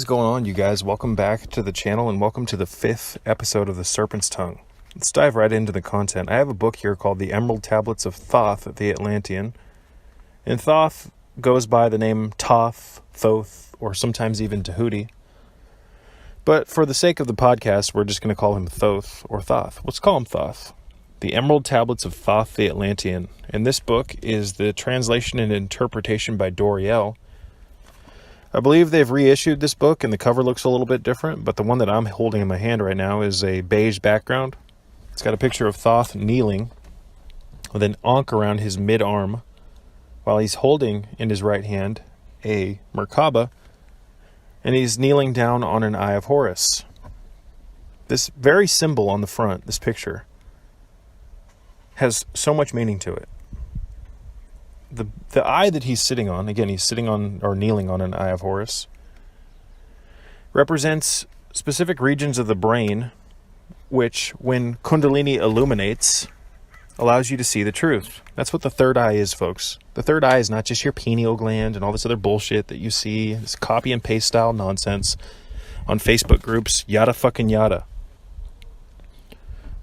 is going on, you guys? Welcome back to the channel and welcome to the 5th episode of the Serpents Tongue. Let's dive right into the content. I have a book here called The Emerald Tablets of Thoth, the Atlantean. And Thoth goes by the name Toth, Thoth, or sometimes even Tahuti. But for the sake of the podcast, we're just going to call him Thoth or Thoth. Let's call him Thoth. The Emerald Tablets of Thoth, the Atlantean. And this book is the translation and interpretation by Doriel. I believe they've reissued this book and the cover looks a little bit different, but the one that I'm holding in my hand right now is a beige background. It's got a picture of Thoth kneeling with an ankh around his mid-arm while he's holding in his right hand a Merkaba, and he's kneeling down on an Eye of Horus. This very symbol on the front, this picture, has so much meaning to it. The eye that he's sitting on, again, he's sitting on or kneeling on an Eye of Horus, represents specific regions of the brain which, when Kundalini illuminates, allows you to see the truth. That's what the third eye is, folks. The third eye is not just your pineal gland and all this other bullshit that you see, this copy and paste style nonsense on Facebook groups, yada fucking yada.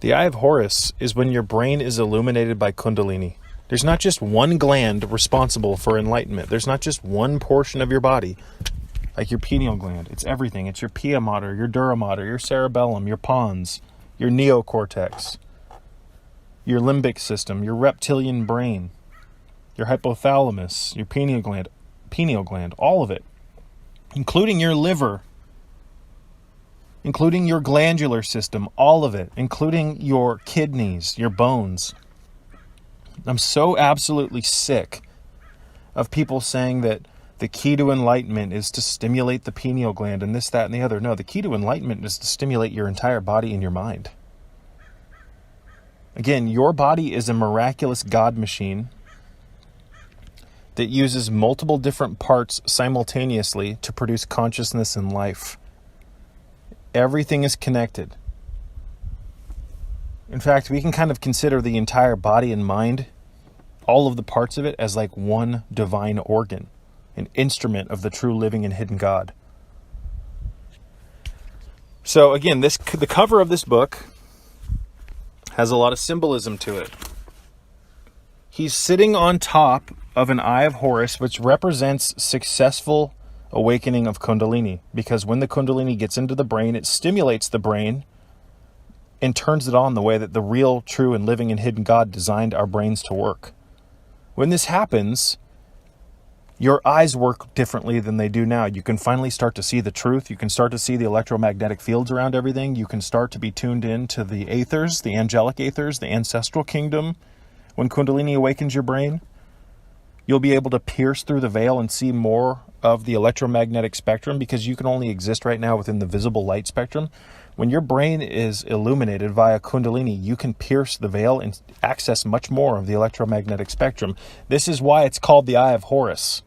The Eye of Horus is when your brain is illuminated by Kundalini. There's not just one gland responsible for enlightenment. There's not just one portion of your body, like your pineal gland. It's everything. It's your pia mater, your dura mater, your cerebellum, your pons, your neocortex, your limbic system, your reptilian brain, your hypothalamus, your pineal gland, all of it, including your liver, including your glandular system, all of it, including your kidneys, your bones. I'm so absolutely sick of people saying that the key to enlightenment is to stimulate the pineal gland and this, that, and the other. No, the key to enlightenment is to stimulate your entire body and your mind. Again, your body is a miraculous God machine that uses multiple different parts simultaneously to produce consciousness and life. Everything is connected. In fact, we can kind of consider the entire body and mind, all of the parts of it, as like one divine organ, an instrument of the true living and hidden God. So again, the cover of this book has a lot of symbolism to it. He's sitting on top of an Eye of Horus, which represents successful awakening of Kundalini, because when the Kundalini gets into the brain, it stimulates the brain and turns it on the way that the real, true, and living and hidden God designed our brains to work. When this happens, your eyes work differently than they do now. You can finally start to see the truth. You can start to see the electromagnetic fields around everything. You can start to be tuned in to the aethers, the angelic aethers, the ancestral kingdom. When Kundalini awakens your brain, you'll be able to pierce through the veil and see more of the electromagnetic spectrum, because you can only exist right now within the visible light spectrum. When your brain is illuminated via Kundalini, you can pierce the veil and access much more of the electromagnetic spectrum. This is why it's called the Eye of Horus.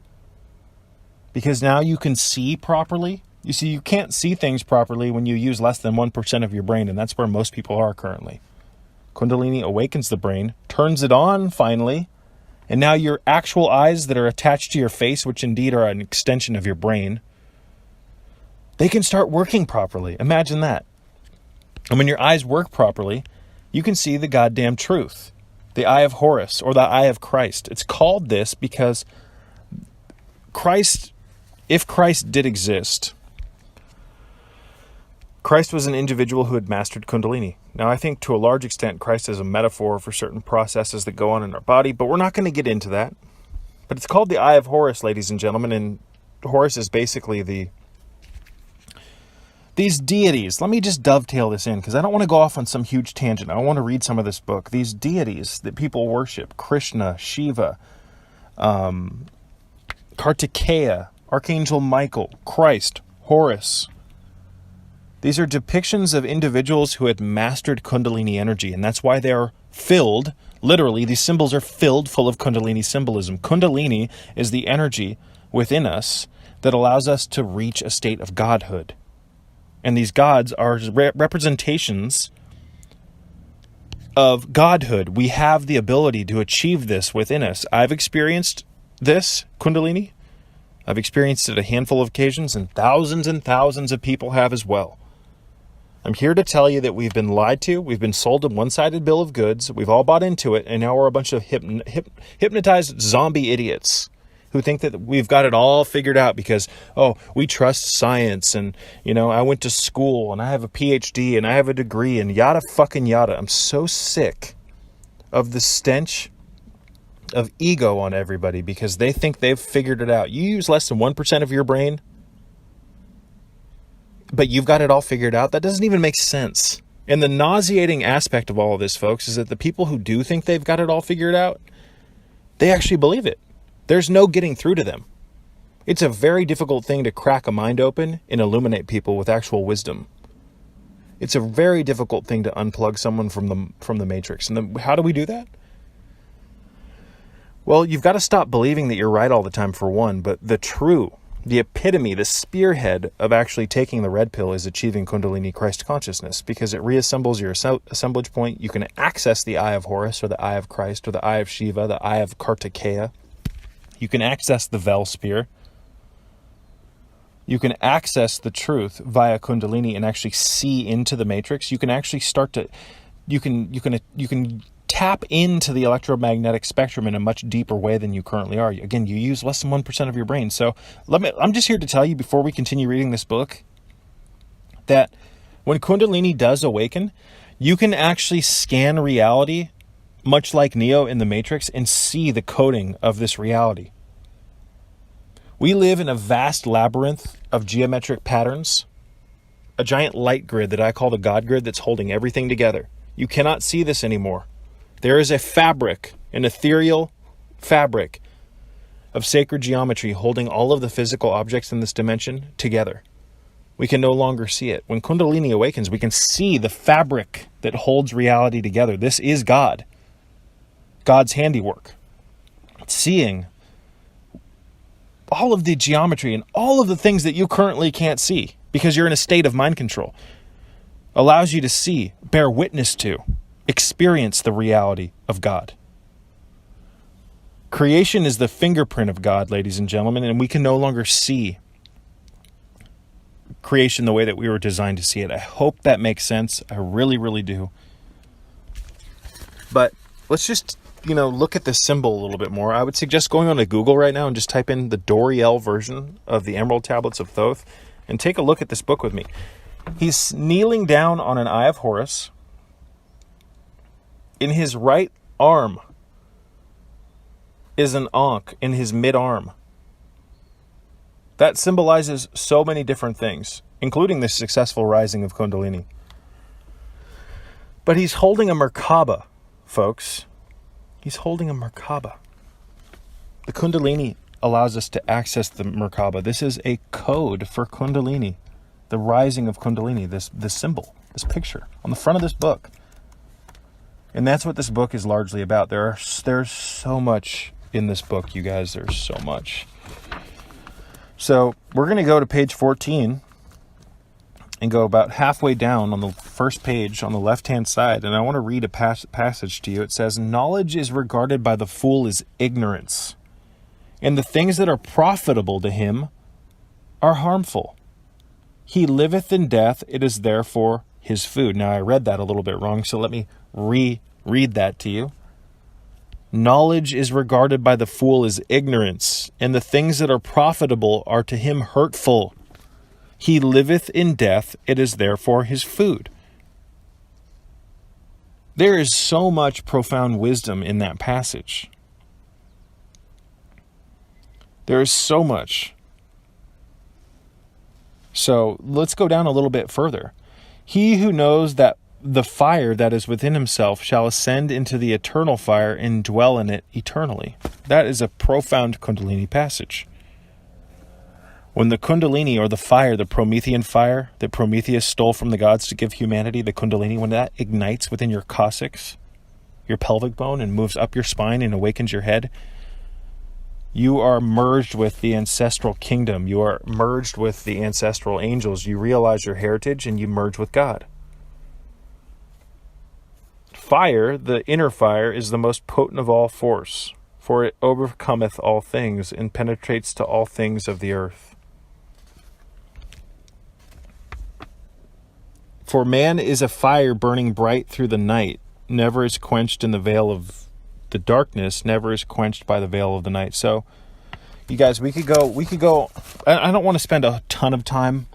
Because now you can see properly. You see, you can't see things properly when you use less than 1% of your brain, and that's where most people are currently. Kundalini awakens the brain, turns it on finally, and now your actual eyes that are attached to your face, which indeed are an extension of your brain, they can start working properly. Imagine that. And when your eyes work properly, you can see the goddamn truth. The Eye of Horus, or the Eye of Christ. It's called this because Christ, if Christ did exist, Christ was an individual who had mastered Kundalini. Now, I think to a large extent, Christ is a metaphor for certain processes that go on in our body, but we're not going to get into that. But it's called the Eye of Horus, ladies and gentlemen, and Horus is basically these deities. Let me just dovetail this in, because I don't want to go off on some huge tangent. I want to read some of this book. These deities that people worship, Krishna, Shiva, Kartikeya, Archangel Michael, Christ, Horus. These are depictions of individuals who had mastered Kundalini energy, and that's why they are filled, literally, these symbols are filled full of Kundalini symbolism. Kundalini is the energy within us that allows us to reach a state of godhood. And these gods are representations of godhood. We have the ability to achieve this within us. I've experienced this, Kundalini. I've experienced it a handful of occasions, and thousands of people have as well. I'm here to tell you that we've been lied to, we've been sold a one-sided bill of goods, we've all bought into it, and now we're a bunch of hypnotized zombie idiots who think that we've got it all figured out because, oh, we trust science, and, I went to school, and I have a PhD, and I have a degree, and yada fucking yada. I'm so sick of the stench of ego on everybody because they think they've figured it out. You use less than 1% of your brain, but you've got it all figured out. That doesn't even make sense. And the nauseating aspect of all of this, folks, is that the people who do think they've got it all figured out, they actually believe it. There's no getting through to them. It's a very difficult thing to crack a mind open and illuminate people with actual wisdom. It's a very difficult thing to unplug someone from the matrix. And then how do we do that? Well, you've got to stop believing that you're right all the time, for one, but the epitome, the spearhead of actually taking the red pill is achieving Kundalini Christ consciousness, because it reassembles your assemblage point. You can access the eye of Horus, or the eye of Christ, or the eye of Shiva, the eye of Kartikeya. You can access the Vel spear. You can access the truth via Kundalini and actually see into the matrix. You can actually you can tap into the electromagnetic spectrum in a much deeper way than you currently are. Again, you use less than 1% of your brain. So I'm just here to tell you, before we continue reading this book, that when Kundalini does awaken, you can actually scan reality, much like Neo in the Matrix, and see the coding of this reality. We live in a vast labyrinth of geometric patterns, a giant light grid that I call the God grid that's holding everything together. You cannot see this anymore. There is a fabric, an ethereal fabric of sacred geometry holding all of the physical objects in this dimension together. We can no longer see it. When Kundalini awakens, we can see the fabric that holds reality together. This is God. God's handiwork. Seeing all of the geometry and all of the things that you currently can't see because you're in a state of mind control allows you to see, bear witness to, experience the reality of God. Creation is the fingerprint of God, ladies and gentlemen, and we can no longer see creation the way that we were designed to see it. I hope that makes sense. I really, really do. But let's just, look at this symbol a little bit more. I would suggest going on to Google right now and just type in the Doriel version of the Emerald Tablets of Thoth and take a look at this book with me. He's kneeling down on an eye of Horus. In his right arm is an Ankh in his mid-arm. That symbolizes so many different things, including the successful rising of Kundalini. But he's holding a Merkaba, folks. He's holding a Merkaba. The Kundalini allows us to access the Merkaba. This is a code for Kundalini, the rising of Kundalini, this symbol, this picture on the front of this book. And that's what this book is largely about. There's so much in this book, you guys. There's so much. So we're going to go to page 14 and go about halfway down on the first page on the left-hand side. And I want to read a passage to you. It says, "Knowledge is regarded by the fool as ignorance, and the things that are profitable to him are harmful. He liveth in death, it is therefore his food." Now, I read that a little bit wrong, so let me reread that to you. "Knowledge is regarded by the fool as ignorance, and the things that are profitable are to him hurtful. He liveth in death, it is therefore his food." There is so much profound wisdom in that passage. There is so much. So let's go down a little bit further. "He who knows that the fire that is within himself shall ascend into the eternal fire and dwell in it eternally." That is a profound Kundalini passage. When the Kundalini, or the fire, the Promethean fire that Prometheus stole from the gods to give humanity, the Kundalini, when that ignites within your coccyx, your pelvic bone, and moves up your spine and awakens your head, you are merged with the ancestral kingdom. You are merged with the ancestral angels. You realize your heritage and you merge with God. Fire, the inner fire, is the most potent of all force. for it overcometh all things and penetrates to all things of the earth. For man is a fire burning bright through the night, never is quenched in the veil of the darkness, never is quenched by the veil of the night. So, you guys, we could go, I don't want to spend a ton of time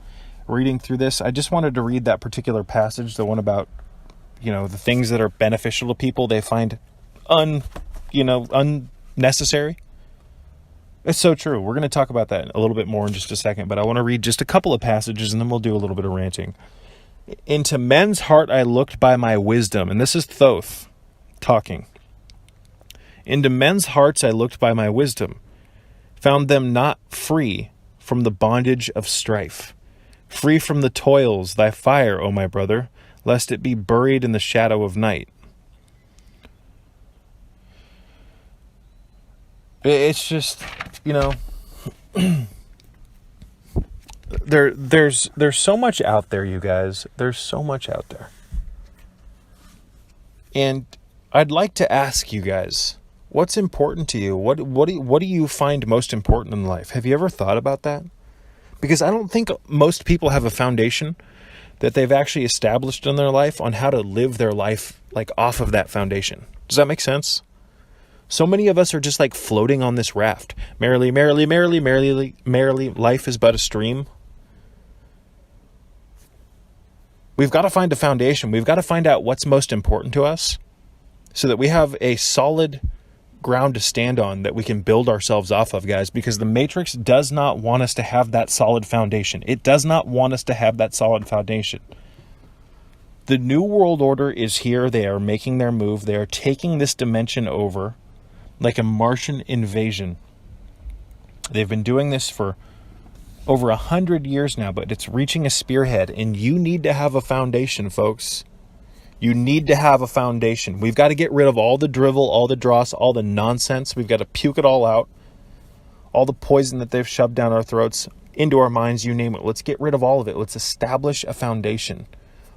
reading through this. I just wanted to read that particular passage, the one about, the things that are beneficial to people they find unnecessary. It's so true. We're going to talk about that a little bit more in just a second, but I want to read just a couple of passages and then we'll do a little bit of ranting. Into men's heart I looked by my wisdom, and this is Thoth talking. Into men's hearts I looked by my wisdom, found them not free from the bondage of strife, free from the toils, thy fire, O my brother, lest it be buried in the shadow of night. It's just, there's so much out there, you guys. There's so much out there. And I'd like to ask you guys, what's important to you? What do you find most important in life? Have you ever thought about that? Because I don't think most people have a foundation that they've actually established in their life on how to live their life like off of that foundation. Does that make sense? So many of us are just like floating on this raft. Merrily, merrily, merrily, merrily, merrily, life is but a stream. We've got to find a foundation. We've got to find out what's most important to us so that we have a solid ground to stand on that we can build ourselves off of, guys, because the Matrix does not want us to have that solid foundation. It does not want us to have that solid foundation. The New World Order is here. They are making their move. They are taking this dimension over like a Martian invasion. They've been doing this for over 100 years now, but it's reaching a spearhead, and you need to have a foundation, folks. You need to have a foundation. We've got to get rid of all the drivel, all the dross, all the nonsense. We've got to puke it all out. All the poison that they've shoved down our throats, into our minds, you name it. Let's get rid of all of it. Let's establish a foundation.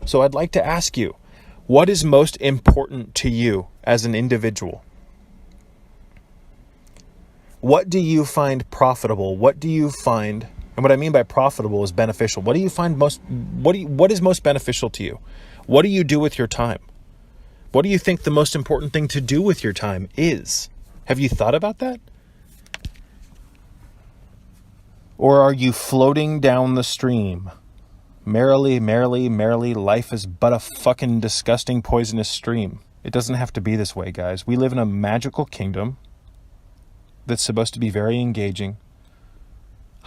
So I'd like to ask you, what is most important to you as an individual? What do you find profitable? What do you find, and what I mean by profitable is beneficial. What do you find what is most beneficial to you? What do you do with your time? What do you think the most important thing to do with your time is? Have you thought about that? Or are you floating down the stream? Merrily, merrily, merrily, life is but a fucking disgusting, poisonous stream. It doesn't have to be this way, guys. We live in a magical kingdom that's supposed to be very engaging,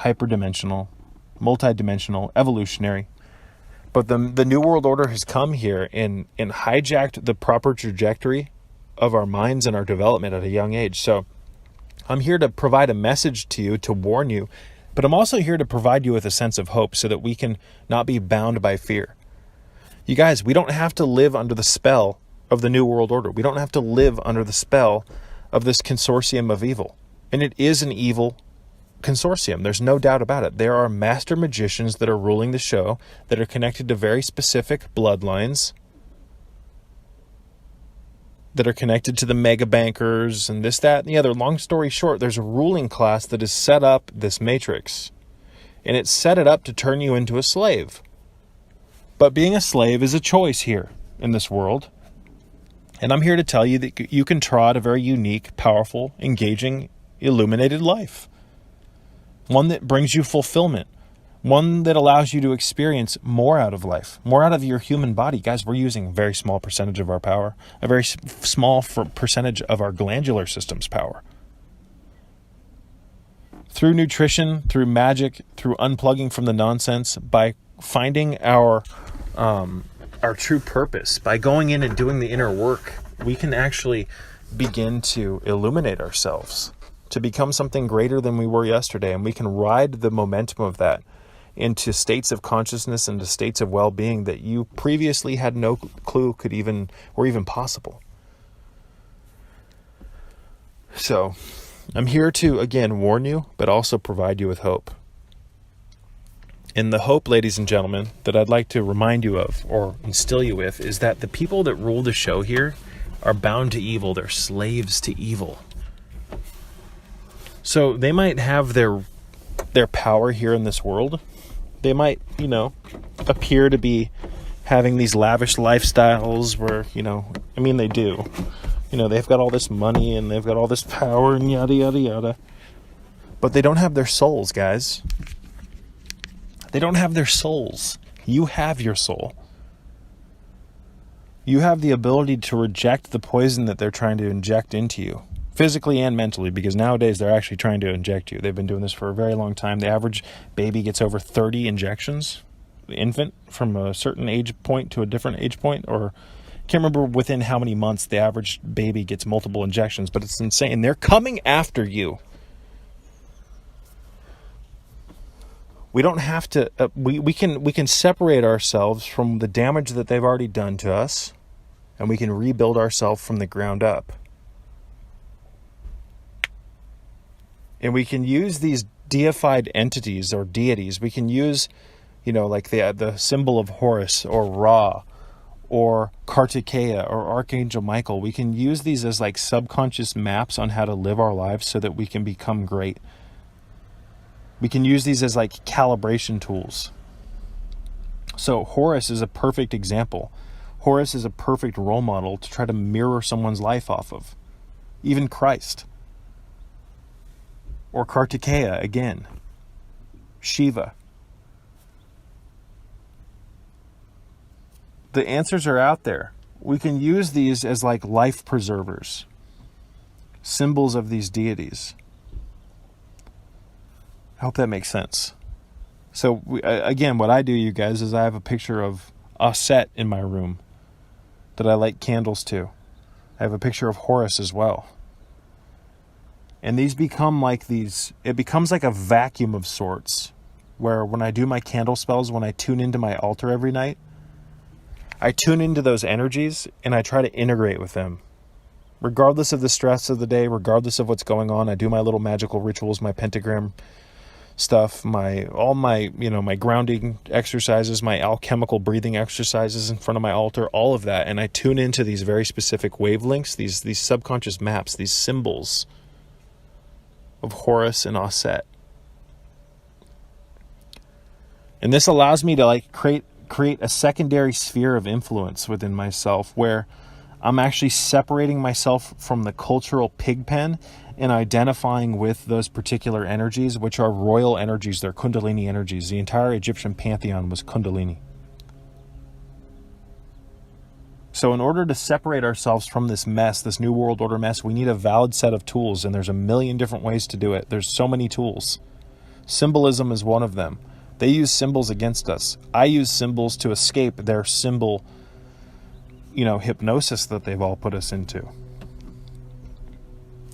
hyperdimensional, multidimensional, evolutionary. But the New World Order has come here and hijacked the proper trajectory of our minds and our development at a young age. So I'm here to provide a message to you, to warn you, but I'm also here to provide you with a sense of hope so that we can not be bound by fear. You guys, we don't have to live under the spell of the New World Order. We don't have to live under the spell of this consortium of evil. And it is an evil consortium. There's no doubt about it. There are master magicians that are ruling the show that are connected to very specific bloodlines, that are connected to the mega bankers and this, that, and the other. Long story short, there's a ruling class that has set up this matrix, and it's set it up to turn you into a slave. But being a slave is a choice here in this world. And I'm here to tell you that you can trot a very unique, powerful, engaging, illuminated life. One that brings you fulfillment. One that allows you to experience more out of life, more out of your human body. Guys, we're using a very small percentage of our power, a very small percentage of our glandular system's power. Through nutrition, through magic, through unplugging from the nonsense, by finding our true purpose, by going in and doing the inner work, we can actually begin to illuminate ourselves, to become something greater than we were yesterday. And we can ride the momentum of that into states of consciousness and to states of well-being that you previously had no clue were even possible. So I'm here to, again, warn you, but also provide you with hope. And the hope, ladies and gentlemen, that I'd like to remind you of or instill you with is that the people that rule the show here are bound to evil. They're slaves to evil. So they might have their power here in this world. They might, appear to be having these lavish lifestyles where, they do. They've got all this money and they've got all this power and yada, yada, yada. But they don't have their souls, guys. They don't have their souls. You have your soul. You have the ability to reject the poison that they're trying to inject into you, physically and mentally, because nowadays they're actually trying to inject you. They've been doing this for a very long time. The average baby gets over 30 injections, the infant, from a certain age point to a different age point, or I can't remember within how many months the average baby gets multiple injections, but it's insane. They're coming after you. We don't have to, we can separate ourselves from the damage that they've already done to us, and we can rebuild ourselves from the ground up. And we can use these deified entities or deities. We can use, like the symbol of Horus or Ra or Kartikeya or Archangel Michael. We can use these as like subconscious maps on how to live our lives so that we can become great. We can use these as like calibration tools. So Horus is a perfect example. Horus is a perfect role model to try to mirror someone's life off of. Even Christ. Or Kartikeya again. Shiva. The answers are out there. We can use these as like life preservers. Symbols of these deities. I hope that makes sense. So, again, what I do, you guys, is I have a picture of Aset in my room that I light candles to. I have a picture of Horus as well. And these become like it becomes like a vacuum of sorts, where when I do my candle spells, when I tune into my altar every night, I tune into those energies and I try to integrate with them. Regardless of the stress of the day, regardless of what's going on, I do my little magical rituals, my pentagram stuff, my grounding exercises, my alchemical breathing exercises in front of my altar, all of that, and I tune into these very specific wavelengths, these subconscious maps, these symbols of Horus and Aset. And this allows me to like create a secondary sphere of influence within myself, where I'm actually separating myself from the cultural pig pen and identifying with those particular energies, which are royal energies. They're Kundalini energies. The entire Egyptian pantheon was Kundalini. So in order to separate ourselves from this mess, this New World Order mess, we need a valid set of tools, and there's a million different ways to do it. There's so many tools. Symbolism is one of them. They use symbols against us. I use symbols to escape their symbol, hypnosis that they've all put us into.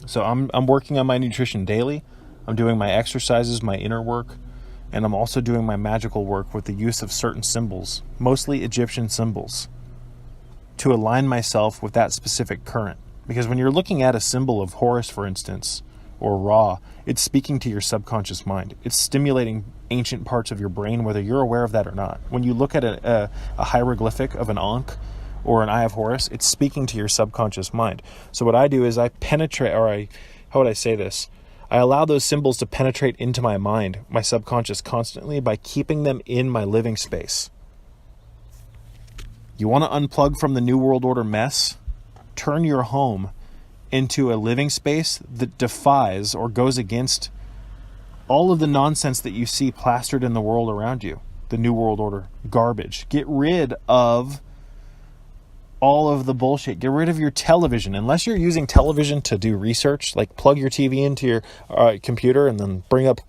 So I'm working on my nutrition daily. I'm doing my exercises, my inner work, and I'm also doing my magical work with the use of certain symbols, mostly Egyptian symbols, to align myself with that specific current. Because when you're looking at a symbol of Horus, for instance, or Ra, it's speaking to your subconscious mind. It's stimulating ancient parts of your brain, whether you're aware of that or not. When you look at a hieroglyphic of an Ankh or an Eye of Horus, it's speaking to your subconscious mind. So what I do is I penetrate, how would I say this? I allow those symbols to penetrate into my mind, my subconscious, constantly by keeping them in my living space. You want to unplug from the New World Order mess? Turn your home into a living space that defies or goes against all of the nonsense that you see plastered in the world around you. The New World Order garbage. Get rid of all of the bullshit. Get rid of your television. Unless you're using television to do research, like plug your TV into your computer and then bring up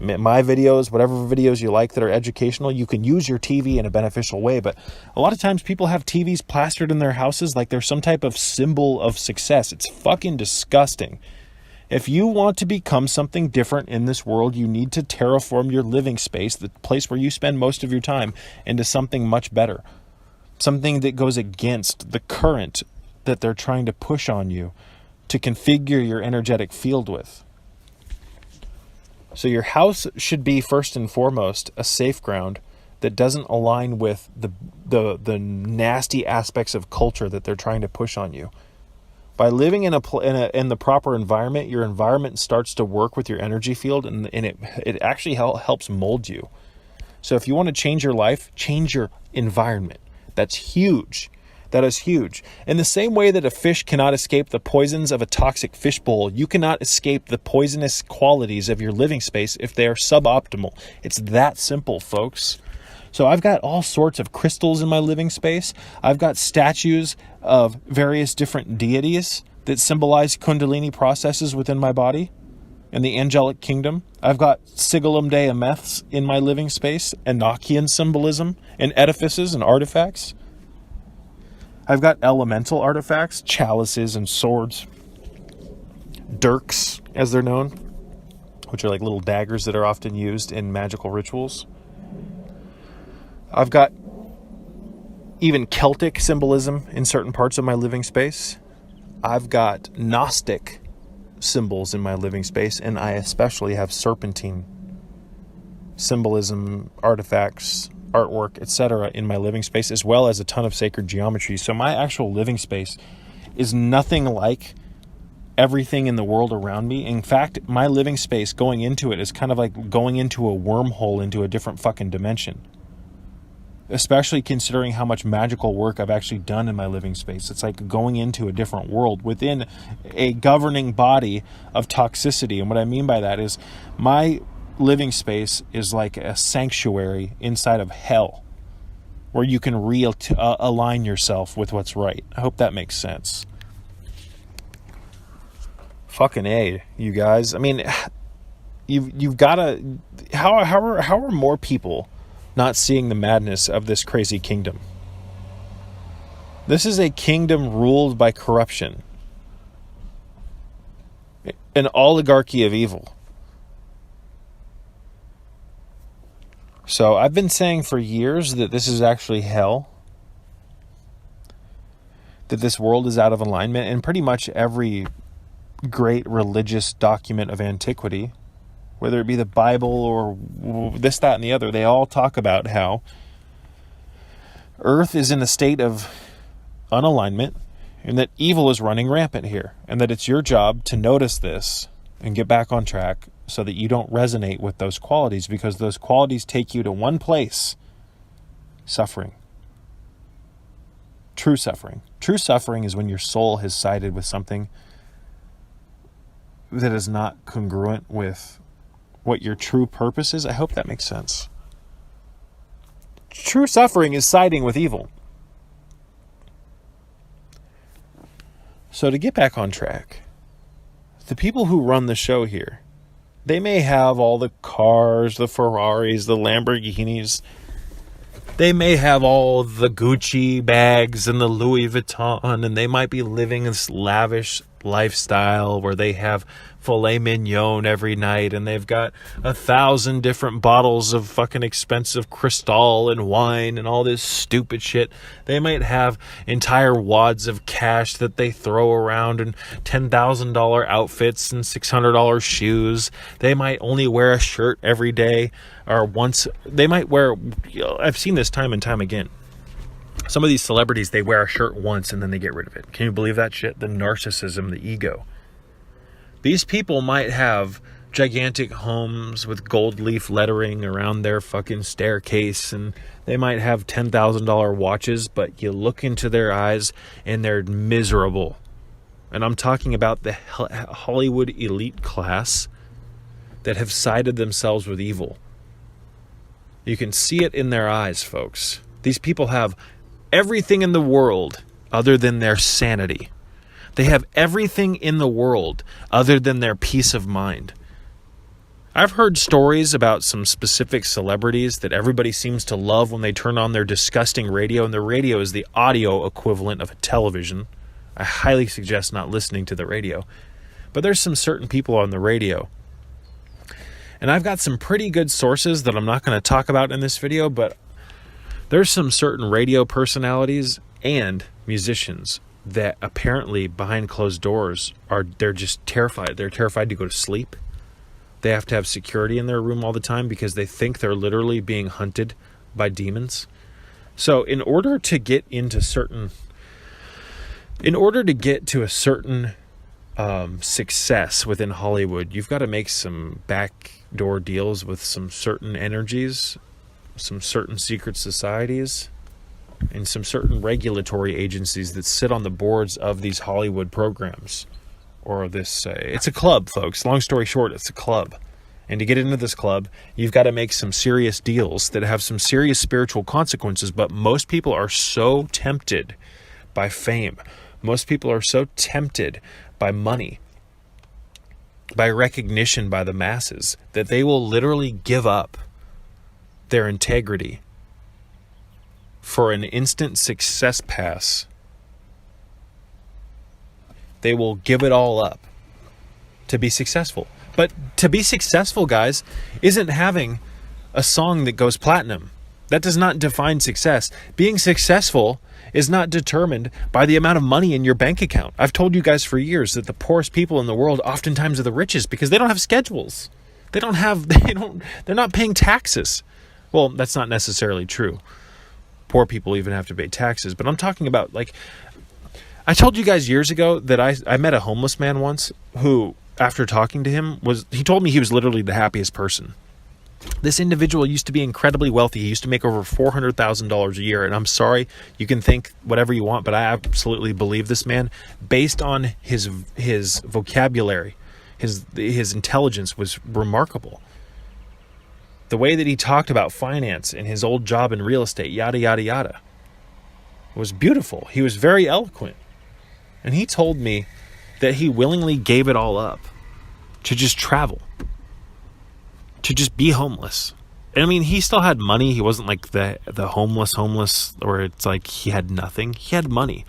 my videos, whatever videos you like that are educational. You can use your TV in a beneficial way, but a lot of times people have TVs plastered in their houses like they're some type of symbol of success. It's fucking disgusting. If you want to become something different in this world, you need to terraform your living space, the place where you spend most of your time, into something much better. Something that goes against the current that they're trying to push on you to configure your energetic field with. So your house should be first and foremost a safe ground that doesn't align with the nasty aspects of culture that they're trying to push on you. By living in in the proper environment, your environment starts to work with your energy field, and it actually helps mold you. So if you want to change your life, change your environment. That's huge. That is huge. In the same way that a fish cannot escape the poisons of a toxic fishbowl, you cannot escape the poisonous qualities of your living space if they are suboptimal. It's that simple, folks. So I've got all sorts of crystals in my living space. I've got statues of various different deities that symbolize Kundalini processes within my body and the angelic kingdom. I've got Sigillum Dei Ameths in my living space, Enochian symbolism, and edifices and artifacts. I've got elemental artifacts, chalices and swords, dirks, as they're known, which are like little daggers that are often used in magical rituals. I've got even Celtic symbolism in certain parts of my living space. I've got Gnostic symbols in my living space, and I especially have serpentine symbolism, artifacts, artwork, etc. in my living space, as well as a ton of sacred geometry. So my actual living space is nothing like everything in the world around me. In fact, my living space, going into it, is kind of like going into a wormhole into a different fucking dimension. Especially considering how much magical work I've actually done in my living space. It's like going into a different world within a governing body of toxicity. And what I mean by that is my living space is like a sanctuary inside of hell where you can align yourself with what's right. I hope that makes sense. Fucking A, you guys. I mean, you've got to... How are more people not seeing the madness of this crazy kingdom? This is a kingdom ruled by corruption. An oligarchy of evil. So I've been saying for years that this is actually hell. That this world is out of alignment. And pretty much every great religious document of antiquity, whether it be the Bible or this, that, and the other, they all talk about how Earth is in a state of unalignment and that evil is running rampant here. And that it's your job to notice this and get back on track so that you don't resonate with those qualities, because those qualities take you to one place: suffering. True suffering. True suffering is when your soul has sided with something that is not congruent with what your true purpose is. I hope that makes sense. True suffering is siding with evil. So to get back on track, the people who run the show here, they may have all the cars, the Ferraris, the Lamborghinis. They may have all the Gucci bags and the Louis Vuitton, and they might be living this lavish lifestyle where they have filet mignon every night, and they've got 1,000 different bottles of fucking expensive Cristal and wine and all this stupid shit. They might have entire wads of cash that they throw around, and $10,000 outfits and $600 shoes. They might only wear a shirt every day, or once. They might wear, I've seen this time and time again. Some of these celebrities, they wear a shirt once and then they get rid of it. Can you believe that shit? The narcissism, the ego. These people might have gigantic homes with gold leaf lettering around their fucking staircase, and they might have $10,000 watches, but you look into their eyes and they're miserable. And I'm talking about the Hollywood elite class that have sided themselves with evil. You can see it in their eyes, folks. These people have everything in the world other than their sanity. They have everything in the world other than their peace of mind. I've heard stories about some specific celebrities that everybody seems to love when they turn on their disgusting radio, and the radio is the audio equivalent of a television. I highly suggest not listening to the radio. But there's some certain people on the radio. And I've got some pretty good sources that I'm not going to talk about in this video, but there's some certain radio personalities and musicians that apparently behind closed doors they're just terrified. They're terrified to go to sleep. They have to have security in their room all the time because they think they're literally being hunted by demons. So in order to get into certain In order to get to a certain success within Hollywood, you've got to make some backdoor deals with some certain energies, some certain secret societies, and some certain regulatory agencies that sit on the boards of these Hollywood programs. Or this, it's a club, folks. Long story short, it's a club. And to get into this club, you've got to make some serious deals that have some serious spiritual consequences. But most people are so tempted by fame. Most people are so tempted by money, by recognition by the masses, that they will literally give up their integrity for an instant success pass. They will give it all up to be successful. But to be successful, guys, isn't having a song that goes platinum. That does not define success. Being successful is not determined by the amount of money in your bank account. I've told you guys for years that the poorest people in the world oftentimes are the richest because they don't have schedules. They're not paying taxes. Well, that's not necessarily true. Poor people even have to pay taxes. But I'm talking about, like, I told you guys years ago that I met a homeless man once who, after talking to him, he told me he was literally the happiest person. This individual used to be incredibly wealthy. He used to make over $400,000 a year. And I'm sorry, you can think whatever you want, but I absolutely believe this man based on his vocabulary. His intelligence was remarkable. The way that he talked about finance and his old job in real estate, yada, yada, yada, was beautiful. He was very eloquent. And he told me that he willingly gave it all up to just travel, to just be homeless. And I mean, he still had money. He wasn't like the homeless, where it's like he had nothing. He had money.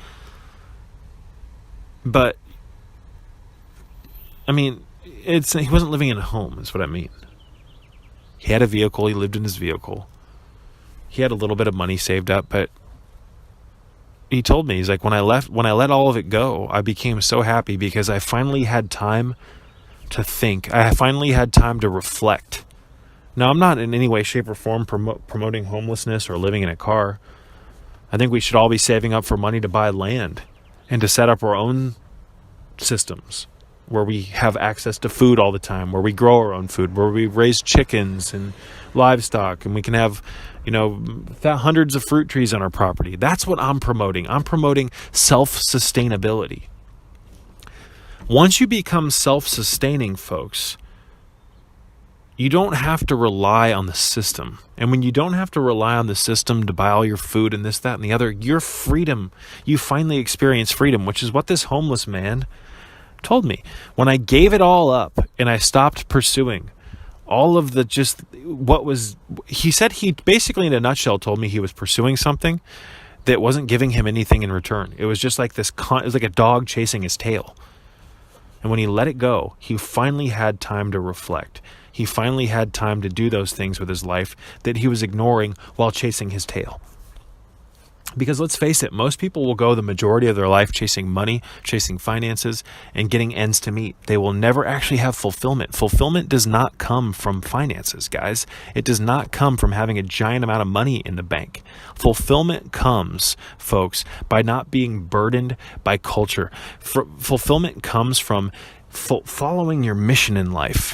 But, I mean, he wasn't living in a home, is what I mean. He had a vehicle. He lived in his vehicle. He had a little bit of money saved up, but he told me, he's like, when I let all of it go, I became so happy because I finally had time to think. I finally had time to reflect. Now, I'm not in any way, shape, or form promoting homelessness or living in a car. I think we should all be saving up for money to buy land and to set up our own systems where we have access to food all the time, where we grow our own food, where we raise chickens and livestock, and we can have, hundreds of fruit trees on our property. That's what I'm promoting. I'm promoting self-sustainability. Once you become self-sustaining, folks, you don't have to rely on the system. And when you don't have to rely on the system to buy all your food and this, that, and the other, your freedom, you finally experience freedom, which is what this homeless man told me. When I gave it all up and I stopped pursuing all of the he said, he basically in a nutshell told me he was pursuing something that wasn't giving him anything in return. It was just like it was like a dog chasing his tail. And when he let it go, he finally had time to reflect. He finally had time to do those things with his life that he was ignoring while chasing his tail. Because let's face it, most people will go the majority of their life chasing money, chasing finances, and getting ends to meet. They will never actually have fulfillment. Fulfillment does not come from finances, guys. It does not come from having a giant amount of money in the bank. Fulfillment comes, folks, by not being burdened by culture. Fulfillment comes from following your mission in life.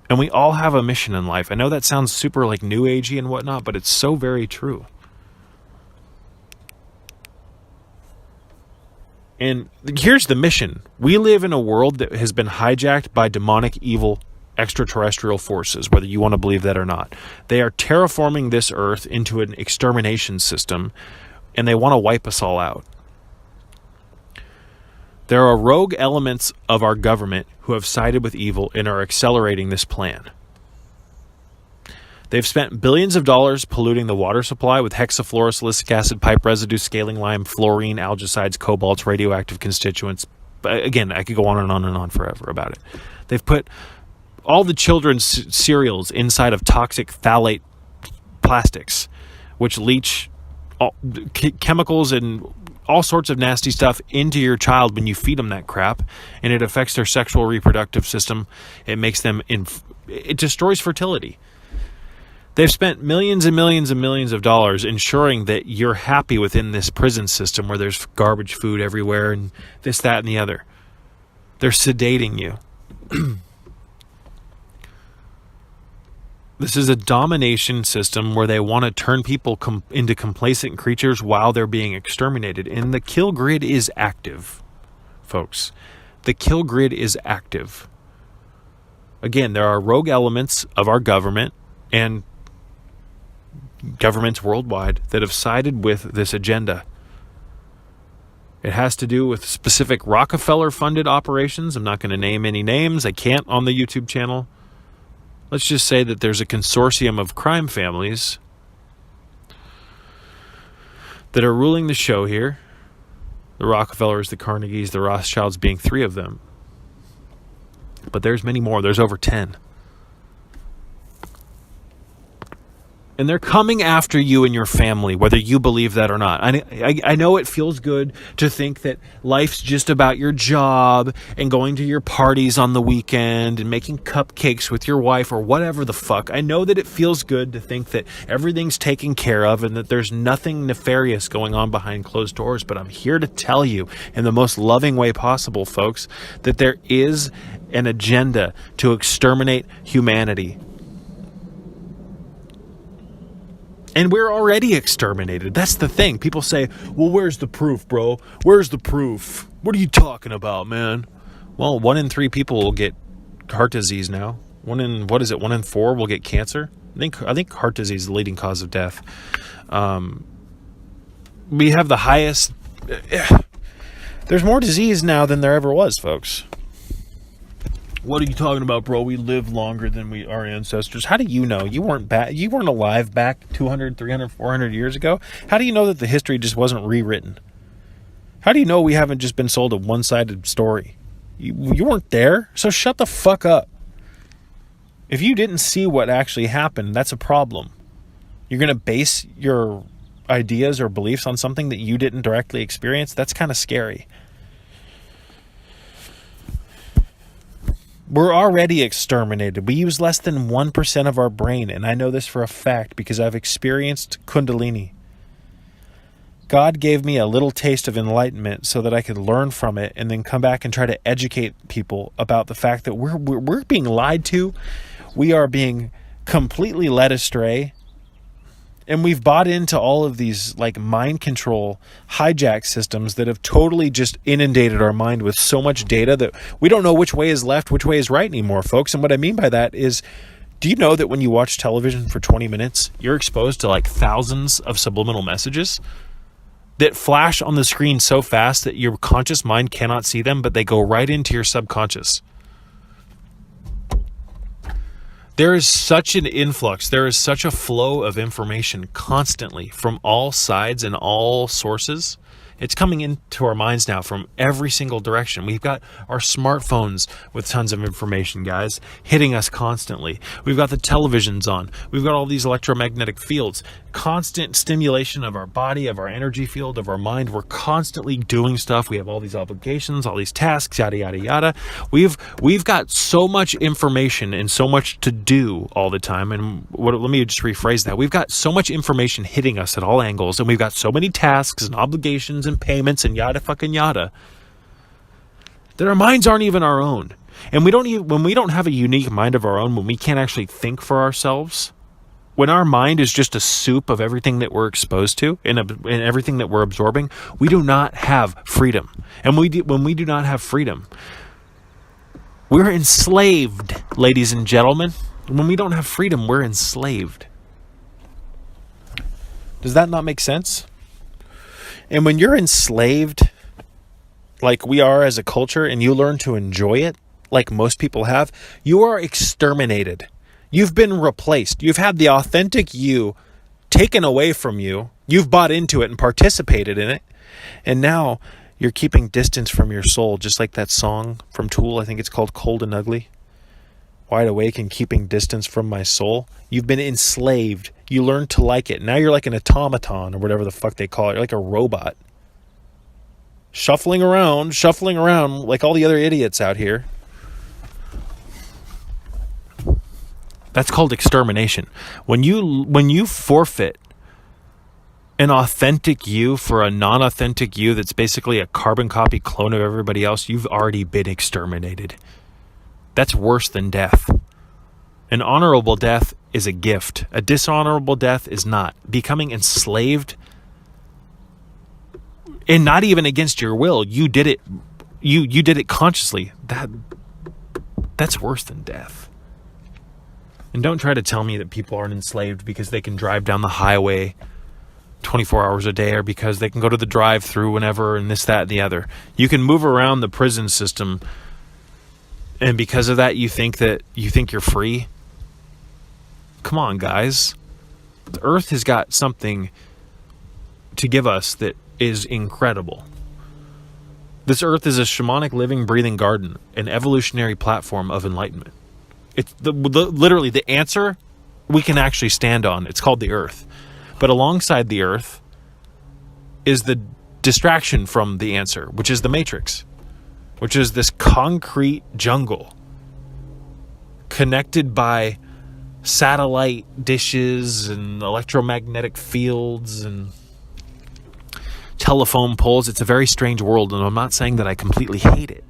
And we all have a mission in life. I know that sounds super like new agey and whatnot, but it's so very true. And here's the mission. We live in a world that has been hijacked by demonic, evil, extraterrestrial forces, whether you want to believe that or not. They are terraforming this earth into an extermination system, and they want to wipe us all out. There are rogue elements of our government who have sided with evil and are accelerating this plan. They've spent billions of dollars polluting the water supply with hexafluorosilicic acid, pipe residue, scaling lime, fluorine, algicides, cobalts, radioactive constituents. Again, I could go on and on and on forever about it. They've put all the children's cereals inside of toxic phthalate plastics, which leach chemicals and all sorts of nasty stuff into your child when you feed them that crap, and it affects their sexual reproductive system. It makes them, it destroys fertility. They've spent millions and millions and millions of dollars ensuring that you're happy within this prison system where there's garbage food everywhere and this, that, and the other. They're sedating you. This is a domination system where they want to turn people into complacent creatures while they're being exterminated. And the kill grid is active, folks. The kill grid is active. Again, there are rogue elements of our government and governments worldwide that have sided with this agenda. It has to do with specific Rockefeller-funded operations. I'm not going to name any names. I can't on the YouTube channel. Let's just say that there's a consortium of crime families that are ruling the show here. The Rockefellers, the Carnegies, the Rothschilds being 3 of them. But there's many more. There's over 10. And they're coming after you and your family, whether you believe that or not. I know it feels good to think that life's just about your job and going to your parties on the weekend and making cupcakes with your wife or whatever the fuck. I know that it feels good to think that everything's taken care of and that there's nothing nefarious going on behind closed doors. But I'm here to tell you in the most loving way possible, folks, that there is an agenda to exterminate humanity. And we're already exterminated. That's the thing. People say, well, where's the proof, bro? Where's the proof? What are you talking about, man? Well, 1 in 3 people will get heart disease now. 1 in 4 will get cancer. I think heart disease is the leading cause of death. We have the highest... There's more disease now than there ever was, folks. What are you talking about, bro? We live longer than our ancestors. How do you know? You weren't alive back 200, 300, 400 years ago. How do you know that the history just wasn't rewritten? How do you know we haven't just been sold a one-sided story? You weren't there, so shut the fuck up. If you didn't see what actually happened, that's a problem. You're going to base your ideas or beliefs on something that you didn't directly experience? That's kind of scary. We're already exterminated. We use less than 1% of our brain, and I know this for a fact because I've experienced Kundalini. God gave me a little taste of enlightenment so that I could learn from it and then come back and try to educate people about the fact that we're being lied to. We are being completely led astray. And we've bought into all of these like mind control hijack systems that have totally just inundated our mind with so much data that we don't know which way is left, which way is right anymore, folks. And what I mean by that is, do you know that when you watch television for 20 minutes, you're exposed to like thousands of subliminal messages that flash on the screen so fast that your conscious mind cannot see them, but they go right into your subconscious? There is such an influx, there is such a flow of information constantly from all sides and all sources. It's coming into our minds now from every single direction. We've got our smartphones with tons of information, guys, hitting us constantly. We've got the televisions on. We've got all these electromagnetic fields. Constant stimulation of our body, of our energy field, of our mind. We're constantly doing stuff. We have all these obligations, all these tasks, yada, yada, yada. We've got so much information and so much to do all the time. And let me just rephrase that. We've got so much information hitting us at all angles, and we've got so many tasks and obligations and payments and yada fucking yada that our minds aren't even our own. And when we don't have a unique mind of our own, when we can't actually think for ourselves, when our mind is just a soup of everything that we're exposed to and everything that we're absorbing, we do not have freedom. And when we do not have freedom, we're enslaved, ladies and gentlemen. When we don't have freedom, we're enslaved. Does that not make sense? And when you're enslaved, like we are as a culture, and you learn to enjoy it, like most people have, you are exterminated. You've been replaced. You've had the authentic you taken away from you. You've bought into it and participated in it. And now you're keeping distance from your soul, just like that song from Tool. I think it's called Cold and Ugly. Wide awake and keeping distance from my soul. You've been enslaved. You learned to like it. Now you're like an automaton or whatever the fuck they call it. You're like a robot. Shuffling around like all the other idiots out here. That's called extermination. When you forfeit an authentic you for a non-authentic you that's basically a carbon copy clone of everybody else, you've already been exterminated. That's worse than death. An honorable death is a gift. A dishonorable death is not. Becoming enslaved, and not even against your will, you did it. You did it consciously. That's worse than death. And don't try to tell me that people aren't enslaved because they can drive down the highway 24 hours a day, or because they can go to the drive-through whenever, and this, that, and the other. You can move around the prison system, and because of that, you think you're free. Come on, guys. The earth has got something to give us that is incredible. This earth is a shamanic, living, breathing garden, an evolutionary platform of enlightenment. It's literally the answer we can actually stand on. It's called the earth. But alongside the earth is the distraction from the answer, which is the matrix, which is this concrete jungle connected by satellite dishes and electromagnetic fields and telephone poles. It's a very strange world, and I'm not saying that I completely hate it.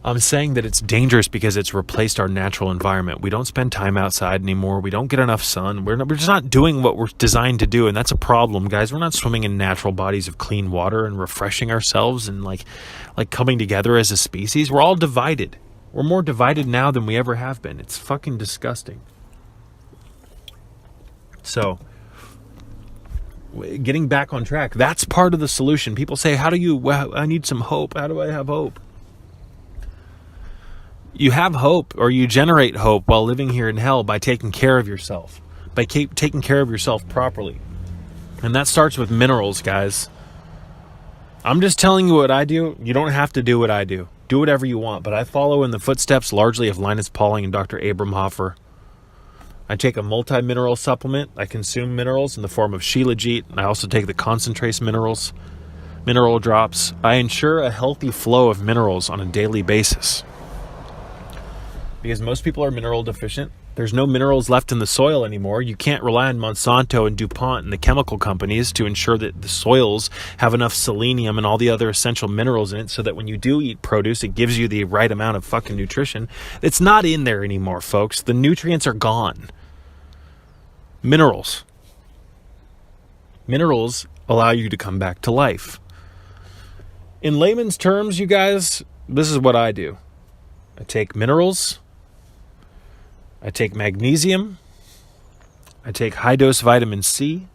I'm saying that it's dangerous because it's replaced our natural environment. We don't spend time outside anymore. We don't get enough sun. We're just not doing what we're designed to do, and that's a problem, guys. We're not swimming in natural bodies of clean water and refreshing ourselves and like coming together as a species. We're all divided. We're more divided now than we ever have been. It's fucking disgusting. So, getting back on track, that's part of the solution. People say, I need some hope. How do I have hope? You have hope, or you generate hope while living here in hell by taking care of yourself, by taking care of yourself properly. And that starts with minerals, guys. I'm just telling you what I do. You don't have to do what I do. Do whatever you want, but I follow in the footsteps largely of Linus Pauling and Dr. Abram Hoffer. I take a multi-mineral supplement. I consume minerals in the form of shilajit. I also take the concentrates mineral drops. I ensure a healthy flow of minerals on a daily basis, because most people are mineral deficient. There's no minerals left in the soil anymore. You can't rely on Monsanto and DuPont and the chemical companies to ensure that the soils have enough selenium and all the other essential minerals in it so that when you do eat produce, it gives you the right amount of fucking nutrition. It's not in there anymore, folks. The nutrients are gone. Minerals. Minerals allow you to come back to life. In layman's terms, you guys, this is what I do. I take minerals. I take magnesium. I take high-dose vitamin C.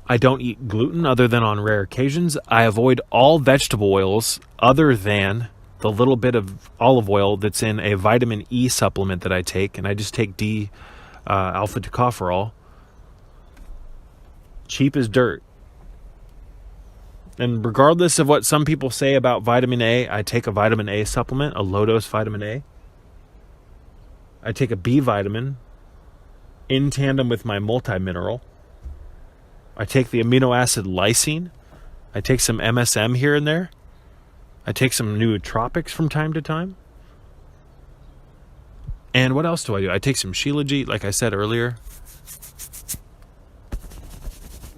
I don't eat gluten other than on rare occasions. I avoid all vegetable oils other than the little bit of olive oil that's in a vitamin E supplement that I take, and I just take alpha tocopherol. Cheap as dirt. And regardless of what some people say about vitamin A, I take a vitamin A supplement, a low-dose vitamin A. I take a B vitamin in tandem with my multi-mineral. I take the amino acid lysine. I take some MSM here and there. I take some nootropics from time to time. And what else do? I take some shilajit, like I said earlier.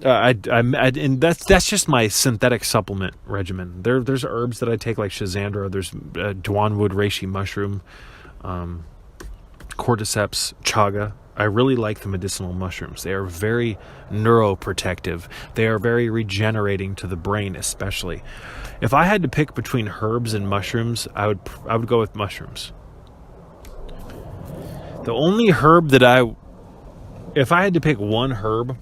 And that's just my synthetic supplement regimen. There's herbs that I take, like Schizandra. There's Dwanwood reishi mushroom, cordyceps, chaga. I really like the medicinal mushrooms. They are very neuroprotective. They are very regenerating to the brain, especially. If I had to pick between herbs and mushrooms, I would go with mushrooms. The only herb that if I had to pick one herb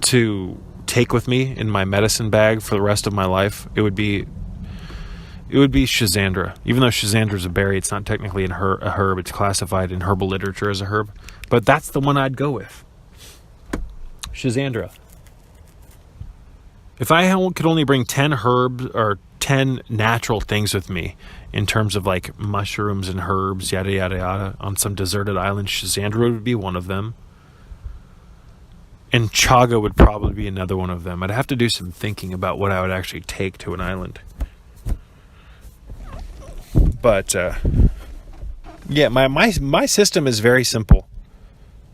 to take with me in my medicine bag for the rest of my life, it would be Schizandra. Even though Schizandra is a berry, it's not technically a herb. It's classified in herbal literature as a herb. But that's the one I'd go with. Schizandra. If I could only bring 10 herbs or 10 natural things with me in terms of like mushrooms and herbs, yada, yada, yada, on some deserted island, Schizandra would be one of them. And chaga would probably be another one of them. I'd have to do some thinking about what I would actually take to an island. But yeah, my system is very simple.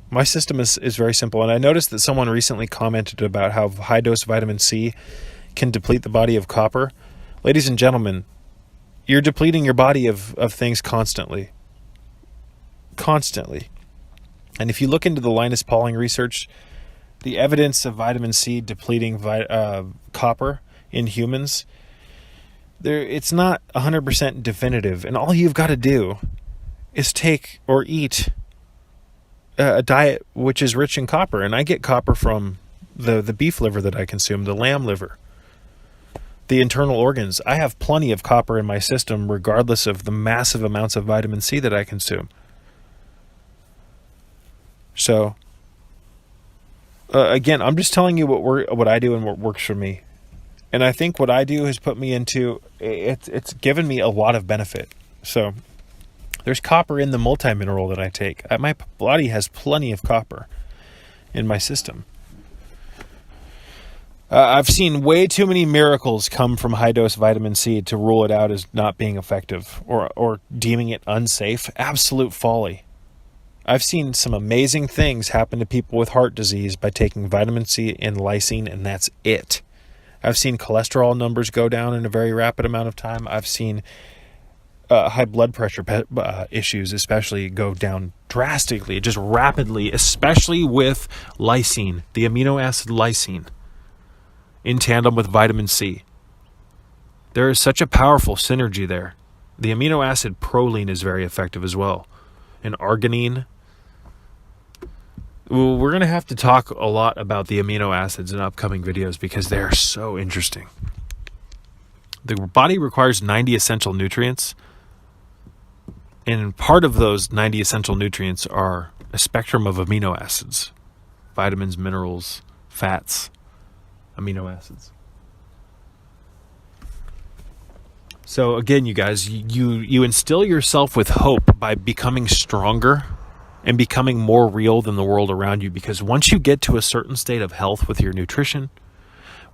My system is very simple. And I noticed that someone recently commented about how high dose vitamin C can deplete the body of copper. Ladies and gentlemen, you're depleting your body of things constantly. Constantly. And if you look into the Linus Pauling research, the evidence of vitamin C depleting copper in humans, it's not 100% definitive. And all you've got to do is take or eat a diet which is rich in copper. And I get copper from the beef liver that I consume, the lamb liver, the internal organs. I have plenty of copper in my system regardless of the massive amounts of vitamin C that I consume. So, again, I'm just telling you what I do and what works for me. And I think what I do has put me into, it's given me a lot of benefit. So, there's copper in the multi-mineral that I take. My body has plenty of copper in my system. I've seen way too many miracles come from high-dose vitamin C to rule it out as not being effective or deeming it unsafe. Absolute folly. I've seen some amazing things happen to people with heart disease by taking vitamin C and lysine, and that's it. I've seen cholesterol numbers go down in a very rapid amount of time. I've seen high blood pressure issues especially go down drastically, just rapidly, especially with lysine, the amino acid lysine, in tandem with vitamin C. There is such a powerful synergy there. The amino acid proline is very effective as well. And arginine. Well, we're going to have to talk a lot about the amino acids in upcoming videos because they are so interesting. The body requires 90 essential nutrients. And part of those 90 essential nutrients are a spectrum of amino acids. Vitamins, minerals, fats, amino acids. So again, you guys, you instill yourself with hope by becoming stronger and becoming more real than the world around you. Because once you get to a certain state of health with your nutrition,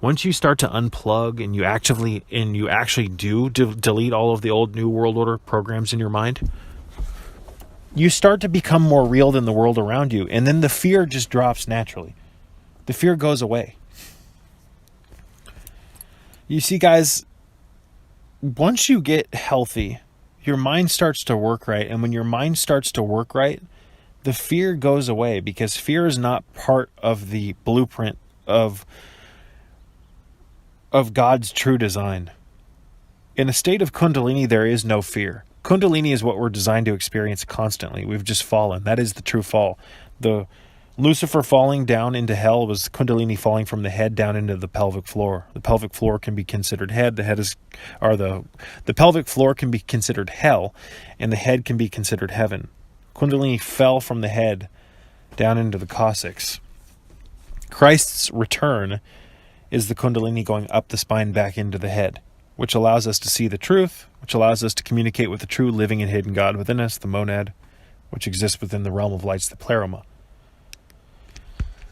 once you start to unplug and you actually do delete all of the old New World Order programs in your mind, you start to become more real than the world around you. And then the fear just drops naturally. The fear goes away. You see, guys, once you get healthy, your mind starts to work right. And when your mind starts to work right, the fear goes away because fear is not part of the blueprint of God's true design. In a state of Kundalini, there is no fear. Kundalini is what we're designed to experience constantly. We've just fallen. That is the true fall. The Lucifer falling down into hell was Kundalini falling from the head down into the pelvic floor. The pelvic floor can be considered head. The pelvic floor can be considered hell, and the head can be considered heaven. Kundalini fell from the head down into the coccyx. Christ's return is the Kundalini going up the spine back into the head, which allows us to see the truth, which allows us to communicate with the true living and hidden God within us, the monad, which exists within the realm of lights, the pleroma.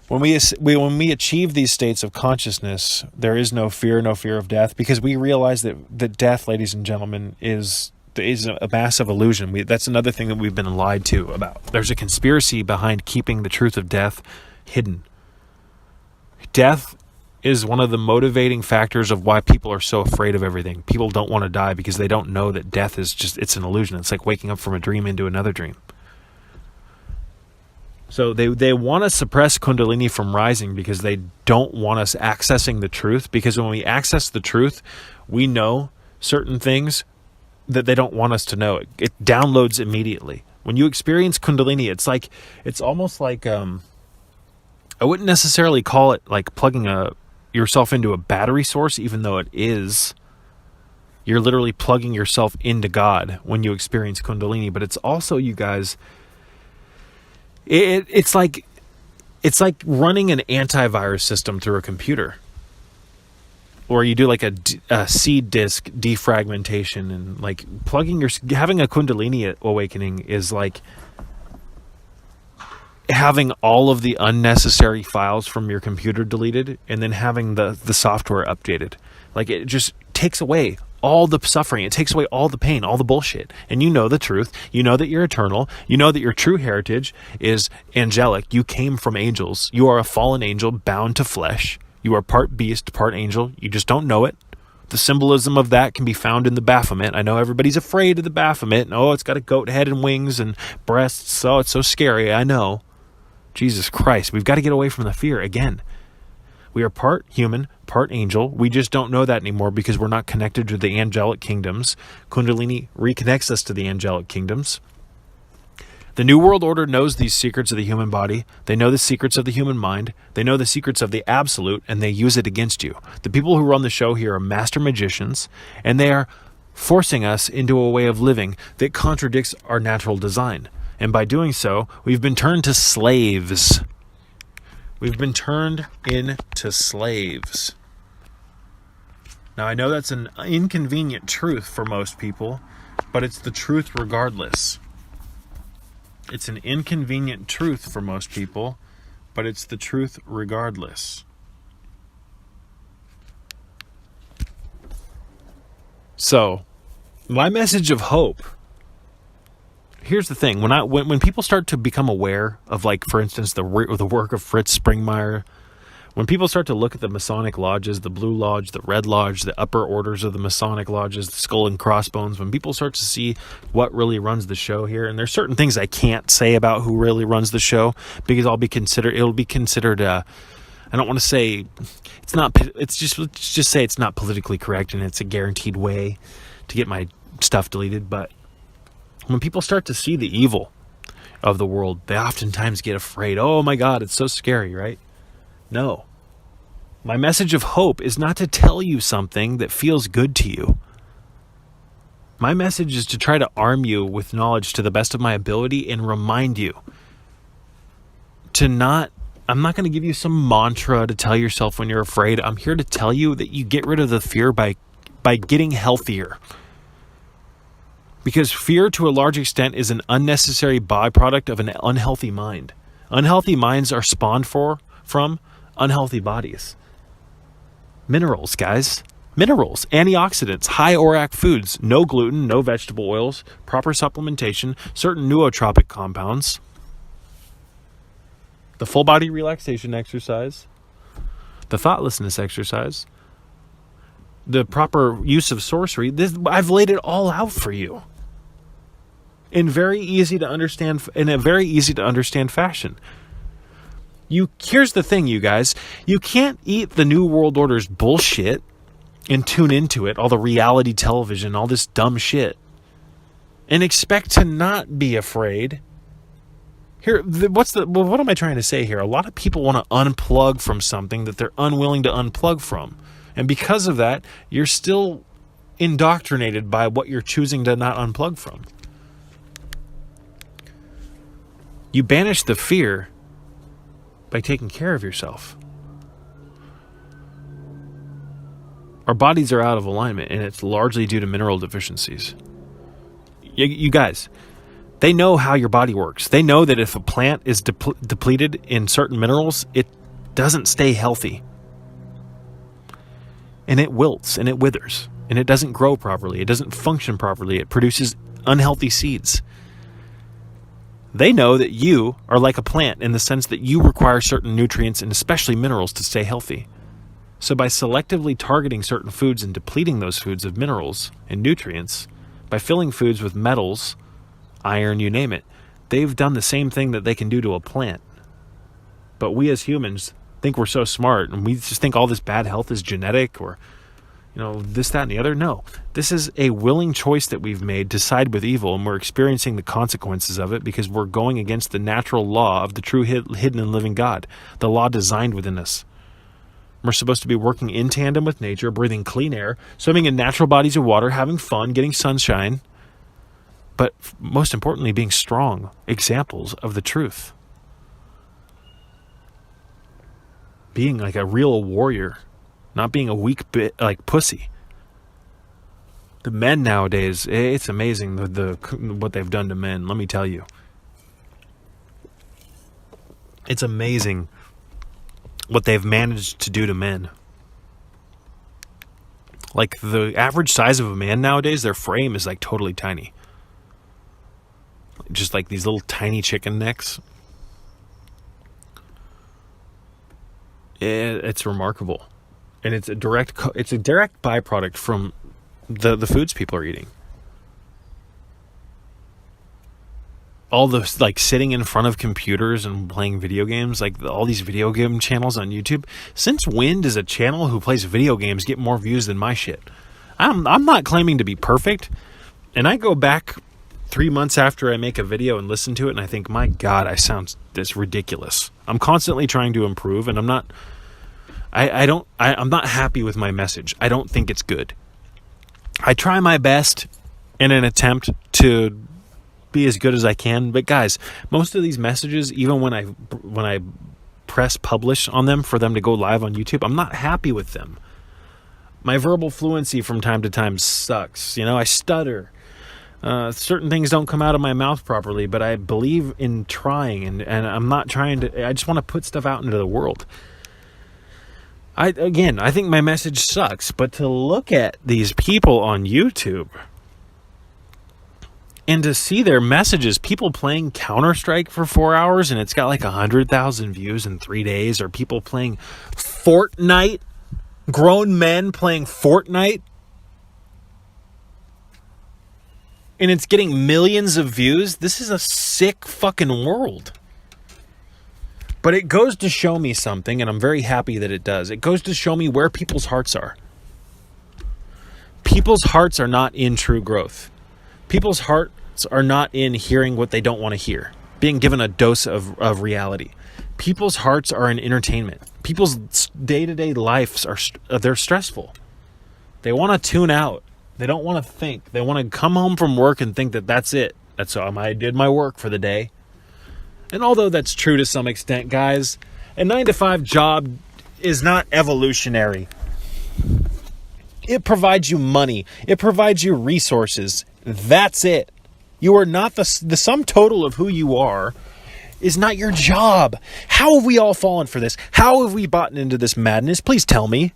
When we achieve these states of consciousness, there is no fear of death, because we realize that death, ladies and gentlemen, is a massive illusion. That's another thing that we've been lied to about. There's a conspiracy behind keeping the truth of death hidden. Death is one of the motivating factors of why people are so afraid of everything. People don't want to die because they don't know that death is it's an illusion. It's like waking up from a dream into another dream. So they want to suppress Kundalini from rising because they don't want us accessing the truth. Because when we access the truth, we know certain things that they don't want us to know. It downloads immediately. When you experience Kundalini, it's almost like I wouldn't necessarily call it like plugging yourself into a battery source, even though it is. You're literally plugging yourself into God when you experience Kundalini. But it's also, you guys, it's like running an antivirus system through a computer. Or you do like a seed disk defragmentation, and like having a Kundalini awakening is like having all of the unnecessary files from your computer deleted and then having the software updated. Like, it just takes away all the suffering. It takes away all the pain, all the bullshit. And you know the truth. You know that you're eternal. You know that your true heritage is angelic. You came from angels. You are a fallen angel bound to flesh. You are part beast, part angel. You just don't know it. The symbolism of that can be found in the Baphomet. I know everybody's afraid of the Baphomet. Oh, it's got a goat head and wings and breasts. Oh, it's so scary. I know. Jesus Christ. We've got to get away from the fear again. We are part human, part angel. We just don't know that anymore because we're not connected to the angelic kingdoms. Kundalini reconnects us to the angelic kingdoms. The New World Order knows these secrets of the human body. They know the secrets of the human mind. They know the secrets of the absolute, and they use it against you. The people who run the show here are master magicians, and they are forcing us into a way of living that contradicts our natural design. And by doing so, we've been turned to slaves. We've been turned into slaves. Now, I know that's an inconvenient truth for most people, but it's the truth regardless. It's an inconvenient truth for most people, but it's the truth regardless. So, my message of hope. Here's the thing: when people start to become aware of, like, for instance, the work of Fritz Springmeier, when people start to look at the Masonic lodges, the Blue Lodge, the Red Lodge, the upper orders of the Masonic lodges, the Skull and Crossbones, when people start to see what really runs the show here, and there's certain things I can't say about who really runs the show because it'll be considered. I don't want to say it's not. It's just say it's not politically correct, and it's a guaranteed way to get my stuff deleted. But when people start to see the evil of the world, they oftentimes get afraid. Oh my God, it's so scary, right? No. My message of hope is not to tell you something that feels good to you. My message is to try to arm you with knowledge to the best of my ability and remind you I'm not going to give you some mantra to tell yourself when you're afraid. I'm here to tell you that you get rid of the fear by getting healthier. Because fear, to a large extent, is an unnecessary byproduct of an unhealthy mind. Unhealthy minds are spawned from unhealthy bodies. Minerals, guys. Minerals, antioxidants, high ORAC foods, no gluten, no vegetable oils, proper supplementation, certain nootropic compounds, the full body relaxation exercise, the thoughtlessness exercise, the proper use of sorcery. I've laid it all out for you in a very easy to understand fashion. Here's the thing, you guys. You can't eat the New World Order's bullshit and tune into it, all the reality television, all this dumb shit, and expect to not be afraid. What am I trying to say here? A lot of people want to unplug from something that they're unwilling to unplug from. And because of that, you're still indoctrinated by what you're choosing to not unplug from. You banish the fear by taking care of yourself. Our bodies are out of alignment, and it's largely due to mineral deficiencies. You guys, they know how your body works. They know that if a plant is depleted in certain minerals, it doesn't stay healthy. And it wilts, and it withers, and it doesn't grow properly. It doesn't function properly. It produces unhealthy seeds. They know that you are like a plant in the sense that you require certain nutrients and especially minerals to stay healthy. So by selectively targeting certain foods and depleting those foods of minerals and nutrients, by filling foods with metals, iron, you name it, they've done the same thing that they can do to a plant. But we as humans think we're so smart, and we just think all this bad health is genetic or, this, that, and the other. No, this is a willing choice that we've made to side with evil, and we're experiencing the consequences of it because we're going against the natural law of the true hidden and living God, the law designed within us. We're supposed to be working in tandem with nature, breathing clean air, swimming in natural bodies of water, having fun, getting sunshine, but most importantly, being strong examples of the truth. Being like a real warrior, not being a weak bit like pussy. The men nowadays, it's amazing what they've done to men, let me tell you. It's amazing what they've managed to do to men. Like, the average size of a man nowadays, their frame is like totally tiny. Just like these little tiny chicken necks. It's remarkable. And it's a direct byproduct from the foods people are eating. All the, like, sitting in front of computers and playing video games, like all these video game channels on YouTube. Since when does a channel who plays video games get more views than my shit? I'm not claiming to be perfect, and I go back 3 months after I make a video and listen to it, and I think, my God, I sound this ridiculous. I'm constantly trying to improve, and I'm not happy with my message. I don't think it's good. I try my best in an attempt to be as good as I can, but guys, most of these messages, even when I press publish on them for them to go live on YouTube, I'm not happy with them. My verbal fluency from time to time sucks. You know, I stutter. Certain things don't come out of my mouth properly, but I believe in trying, and I'm not trying to. I just want to put stuff out into the world. I think my message sucks, but to look at these people on YouTube and to see their messages, people playing Counter-Strike for 4 hours and it's got like 100,000 views in 3 days, or people playing Fortnite, grown men playing Fortnite, and it's getting millions of views. This is a sick fucking world. But it goes to show me something, and I'm very happy that it does. It goes to show me where people's hearts are. People's hearts are not in true growth. People's hearts are not in hearing what they don't want to hear, being given a dose of reality. People's hearts are in entertainment. People's day-to-day lives they're stressful. They want to tune out. They don't want to think. They want to come home from work and think that that's it. That's all. I did my work for the day. And although that's true to some extent, guys, a 9-to-5 job is not evolutionary. It provides you money. It provides you resources. That's it. You are not the sum total of who you are is not your job. How have we all fallen for this? How have we bought into this madness? Please tell me.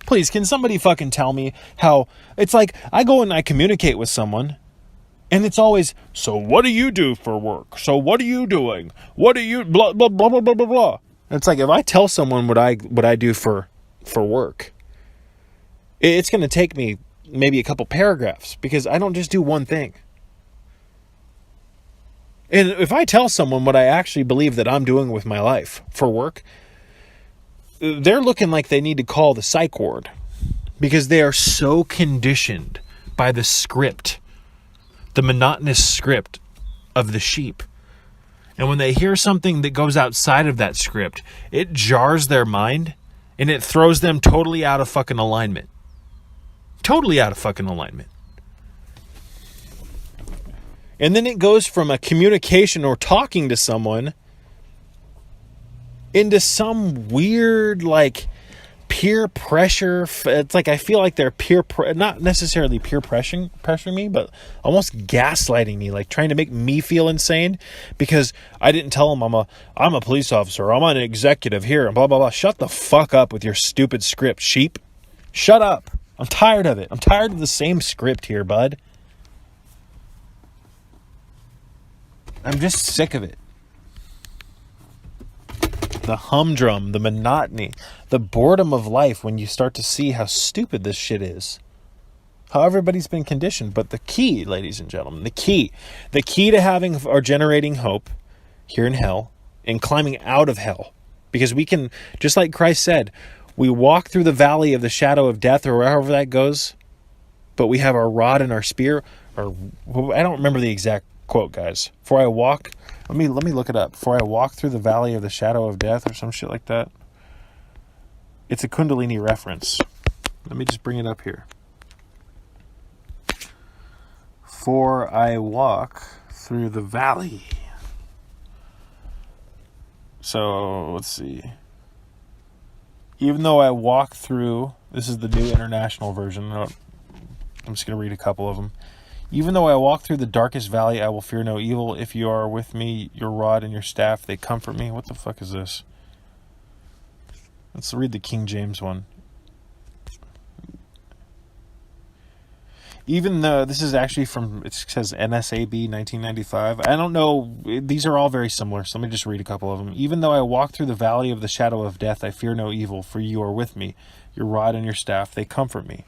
Please, can somebody fucking tell me how it's like I go and I communicate with someone and it's always, so what do you do for work? So what are you doing? What do you blah blah blah blah blah blah blah. And it's like if I tell someone what I do for work, it's going to take me maybe a couple paragraphs because I don't just do one thing. And if I tell someone what I actually believe that I'm doing with my life for work, they're looking like they need to call the psych ward because they are so conditioned by the script, the monotonous script of the sheep. And when they hear something that goes outside of that script, it jars their mind and it throws them totally out of fucking alignment. Totally out of fucking alignment. And then it goes from a communication or talking to someone into some weird, like, peer pressure. It's like I feel like they're not necessarily peer pressuring me, but almost gaslighting me, like trying to make me feel insane because I didn't tell them I'm a police officer, I'm an executive here, and blah, blah, blah. Shut the fuck up with your stupid script, sheep. Shut up. I'm tired of it. I'm tired of the same script here, bud. I'm just sick of it. The humdrum, the monotony, the boredom of life when you start to see how stupid this shit is. How everybody's been conditioned. But the key, ladies and gentlemen, the key to having or generating hope here in hell and climbing out of hell. Because we can, just like Christ said, we walk through the valley of the shadow of death or wherever that goes, but we have our rod and our spear. Or I don't remember the exact quote, guys. For I walk, let me look it up. For I walk through the valley of the shadow of death or some shit like that. It's a Kundalini reference. Let me just bring it up here. For I walk through the valley. So, let's see. Even though I walk through, this is the New International Version. I'm just going to read a couple of them. Even though I walk through the darkest valley, I will fear no evil. If you are with me, your rod and your staff, they comfort me. What the fuck is this? Let's read the King James one. Even though this is actually from, it says NSAB 1995. I don't know. These are all very similar. So let me just read a couple of them. Even though I walk through the valley of the shadow of death, I fear no evil, for you are with me. Your rod and your staff, they comfort me.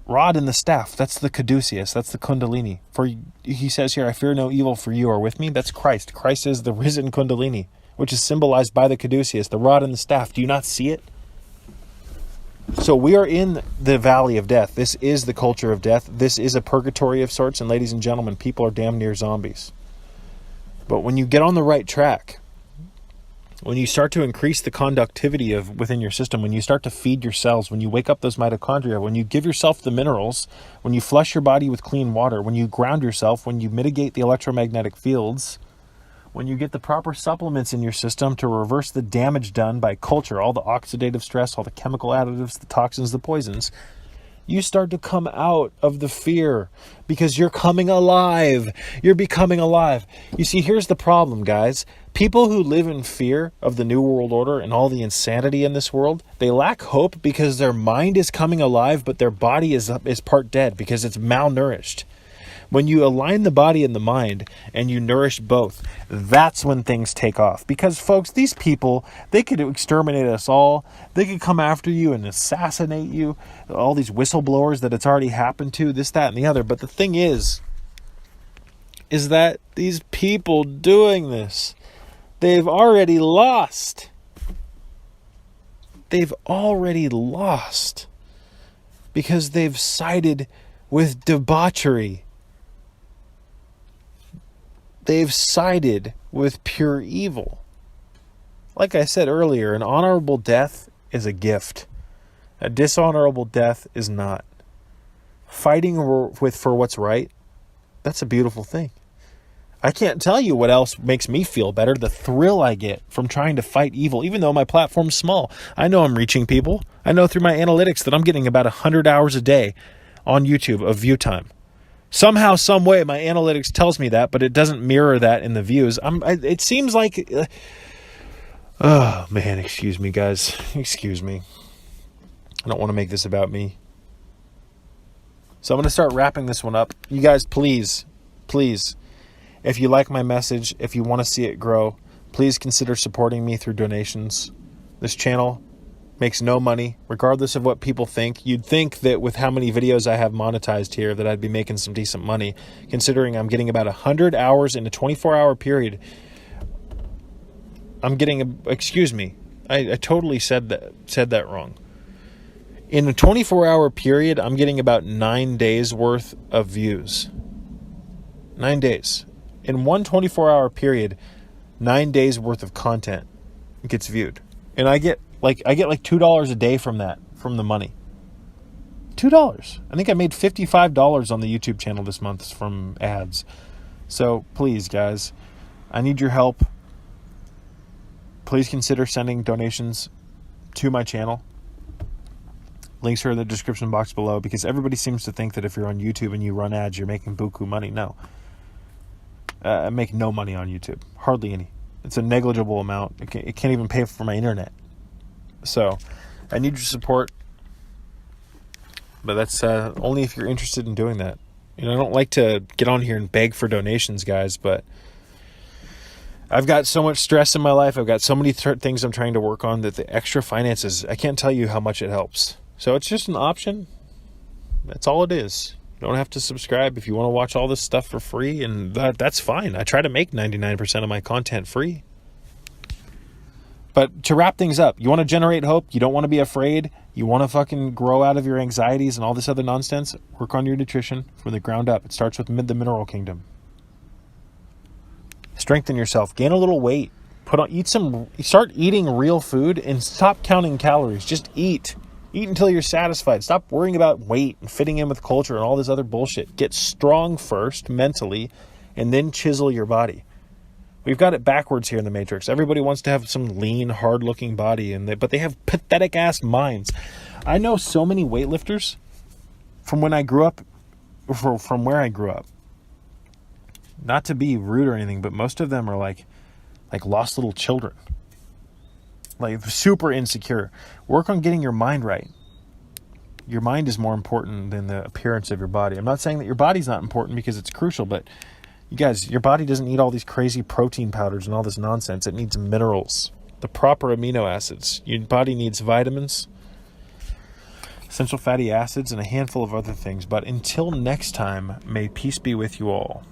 Rod and the staff, that's the caduceus, that's the Kundalini. For he says here, I fear no evil, for you are with me. That's Christ. Christ is the risen Kundalini, which is symbolized by the caduceus, the rod and the staff. Do you not see it? So we are in the valley of death. This is the culture of death. This is a purgatory of sorts. And ladies and gentlemen, people are damn near zombies. But when you get on the right track, when you start to increase the conductivity of within your system, when you start to feed your cells, when you wake up those mitochondria, when you give yourself the minerals, when you flush your body with clean water, when you ground yourself, when you mitigate the electromagnetic fields, when you get the proper supplements in your system to reverse the damage done by culture, all the oxidative stress, all the chemical additives, the toxins, the poisons, you start to come out of the fear because you're coming alive. You're becoming alive. You see, here's the problem, guys. People who live in fear of the New World Order and all the insanity in this world, they lack hope because their mind is coming alive, but their body is part dead because it's malnourished. When you align the body and the mind and you nourish both, that's when things take off. Because, folks, these people, they could exterminate us all. They could come after you and assassinate you. All these whistleblowers that it's already happened to, this, that, and the other. But the thing is that these people doing this, they've already lost. They've already lost because they've sided with debauchery. They've sided with pure evil. Like I said earlier, an honorable death is a gift. A dishonorable death is not. Fighting for what's right, that's a beautiful thing. I can't tell you what else makes me feel better. The thrill I get from trying to fight evil, even though my platform's small. I know I'm reaching people. I know through my analytics that I'm getting about 100 hours a day on YouTube of view time. Somehow, some way, my analytics tells me that, but it doesn't mirror that in the views. It seems like... oh, man, excuse me, guys. Excuse me. I don't want to make this about me. So I'm going to start wrapping this one up. You guys, please, if you like my message, if you want to see it grow, please consider supporting me through donations. This channel makes no money, regardless of what people think. You'd think that with how many videos I have monetized here that I'd be making some decent money, considering I'm getting about 100 hours in a 24-hour period. I'm getting, excuse me, I totally said that wrong. In a 24-hour period, I'm getting about 9 days worth of views. 9 days. In one 24-hour period, 9 days worth of content gets viewed. And I get like $2 a day from that, from the money. $2. I think I made $55 on the YouTube channel this month from ads. So please, guys, I need your help. Please consider sending donations to my channel. Links are in the description box below, because everybody seems to think that if you're on YouTube and you run ads, you're making buku money. No. I make no money on YouTube. Hardly any. It's a negligible amount. It can't even pay for my internet. So, I need your support. But that's only if you're interested in doing that. You know, I don't like to get on here and beg for donations, guys, but I've got so much stress in my life. I've got so many things I'm trying to work on that the extra finances, I can't tell you how much it helps. So it's just an option. That's all it is. You don't have to subscribe if you want to watch all this stuff for free, and that's fine. I try to make 99% of my content free. But to wrap things up, you want to generate hope, you don't want to be afraid, you want to fucking grow out of your anxieties and all this other nonsense, work on your nutrition from the ground up. It starts with the mineral kingdom. Strengthen yourself, gain a little weight, start eating real food and stop counting calories. Just eat. Eat until you're satisfied. Stop worrying about weight and fitting in with culture and all this other bullshit. Get strong first, mentally, and then chisel your body. We've got it backwards here in the Matrix. Everybody wants to have some lean, hard-looking body, but they have pathetic-ass minds. I know so many weightlifters from when I grew up, from where I grew up. Not to be rude or anything, but most of them are like lost little children. Like super insecure. Work on getting your mind right. Your mind is more important than the appearance of your body. I'm not saying that your body's not important, because it's crucial, but you guys, your body doesn't need all these crazy protein powders and all this nonsense. It needs minerals, the proper amino acids. Your body needs vitamins, essential fatty acids, and a handful of other things. But until next time, may peace be with you all.